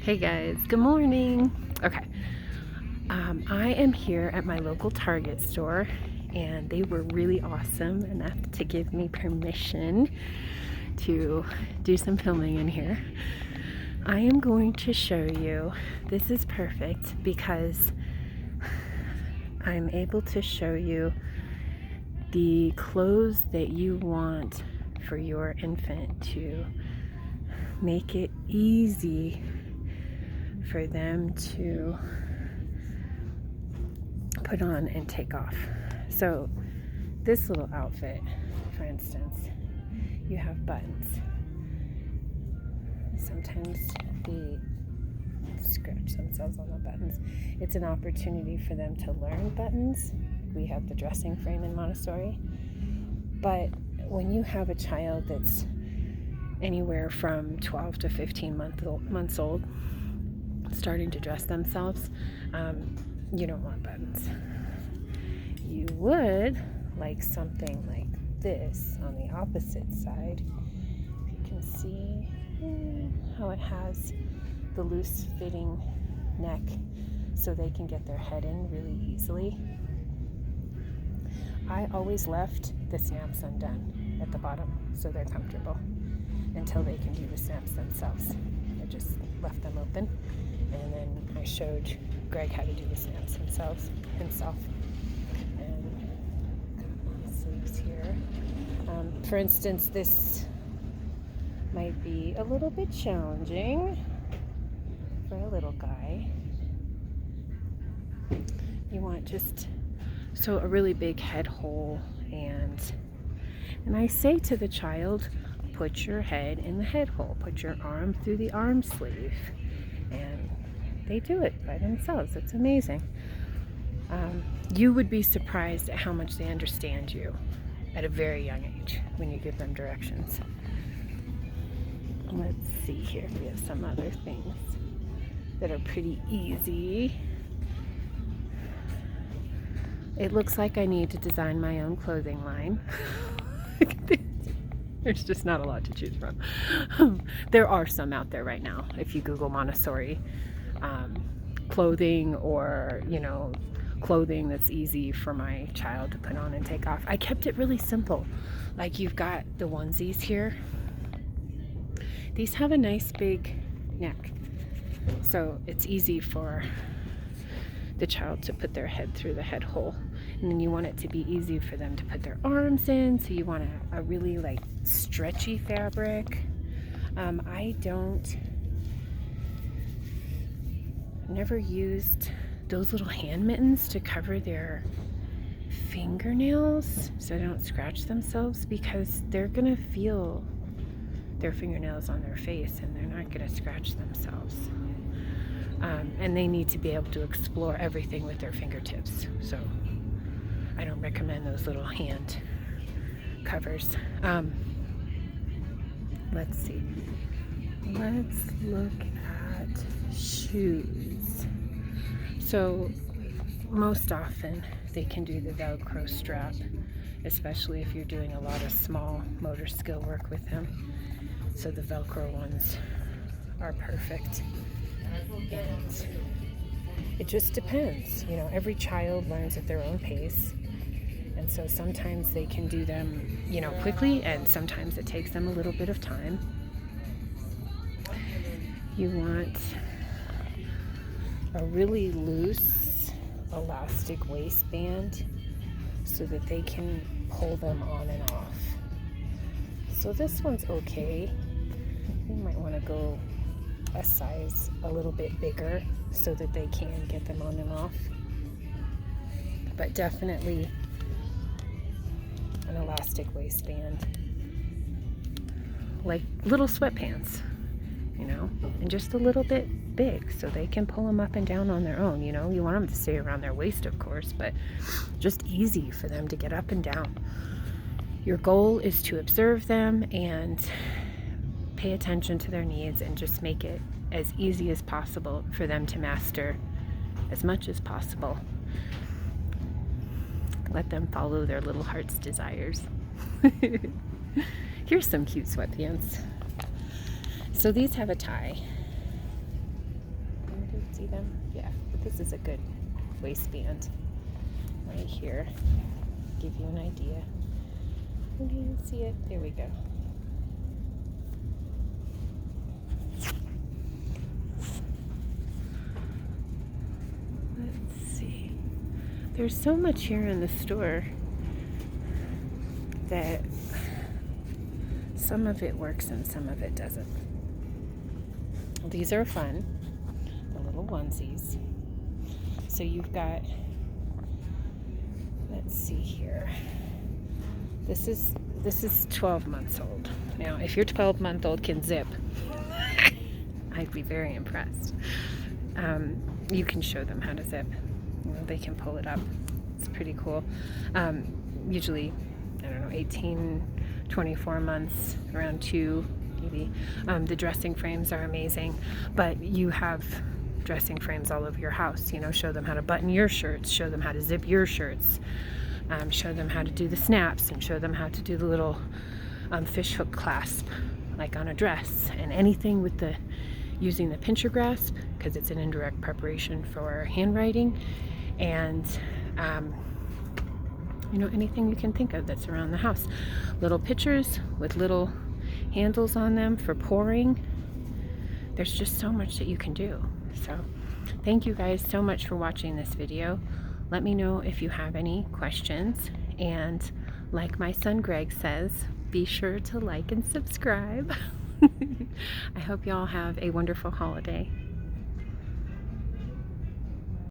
Hey guys, good morning. Okay, I am here at my local Target store, and they were really awesome enough to give me permission to do some filming in here. I am going to show you, this is perfect because I'm able to show you the clothes that you want for your infant to make it easy for them to put on and take off. So this little outfit, for instance, you have buttons. Sometimes they scratch themselves on the buttons. It's an opportunity for them to learn buttons. We have the dressing frame in Montessori. But when you have a child that's anywhere from 12 to 15 months old, starting to dress themselves, you don't want buttons. You would like something like this on the opposite side. You can see how it has the loose fitting neck so they can get their head in really easily. I always left the snaps undone at the bottom so they're comfortable until they can do the snaps themselves. I just left them open, and then I showed Greg how to do the snaps himself. And got my sleeves here. For instance, this might be a little bit challenging for a little guy. You want just a really big head hole, and I say to the child, put your head in the head hole, put your arm through the arm sleeve, and they do it by themselves. It's amazing. You would be surprised at how much they understand you at a very young age when you give them directions. Let's see here, we have some other things that are pretty easy. It looks like I need to design my own clothing line. There's just not a lot to choose from. There are some out there right now. If you Google Montessori clothing, or clothing that's easy for my child to put on and take off. I kept it really simple. Like, you've got the onesies here. These have a nice big neck, so it's easy for the child to put their head through the head hole. And then you want it to be easy for them to put their arms in, so you want a really stretchy fabric. Never used those little hand mittens to cover their fingernails so they don't scratch themselves, because they're gonna feel their fingernails on their face and they're not gonna scratch themselves. And they need to be able to explore everything with their fingertips. So I don't recommend those little hand covers. Let's see. Let's look at shoes. So most often they can do the Velcro strap, especially if you're doing a lot of small motor skill work with them. So the Velcro ones are perfect. And it just depends. Every child learns at their own pace. And so sometimes they can do them, quickly, and sometimes it takes them a little bit of time. You want a really loose elastic waistband so that they can pull them on and off. So this one's okay. You might want to go a size a little bit bigger so that they can get them on and off. But definitely an elastic waistband, like little sweatpants, and just a little bit big so they can pull them up and down on their own. You want them to stay around their waist, of course, but just easy for them to get up and down. Your goal is to observe them and pay attention to their needs, and just make it as easy as possible for them to master as much as possible. Let them follow their little heart's desires. Here's some cute sweatpants. So these have a tie. See them? Yeah, but this is a good waistband right here. Give you an idea. Can you see it? There we go. Let's see. There's so much here in the store that some of it works and some of it doesn't. These are fun, the little onesies. So you've got, let's see here. This is 12 months old. Now, if your 12-month-old can zip, I'd be very impressed. You can show them how to zip. You know, they can pull it up. It's pretty cool. Usually, I don't know, 18, 24 months, around 2 maybe. The dressing frames are amazing, but you have dressing frames all over your house. You know, show them how to button your shirts, show them how to zip your shirts, show them how to do the snaps, and show them how to do the little fish hook clasp like on a dress, and anything with the using the pincher grasp, because it's an indirect preparation for handwriting, and you know, anything you can think of that's around the house. Little pitchers with little handles on them for pouring. There's just so much that you can do. So thank you guys so much for watching this video. Let me know if you have any questions, and like my son Greg says, be sure to like and subscribe. I hope y'all have a wonderful holiday.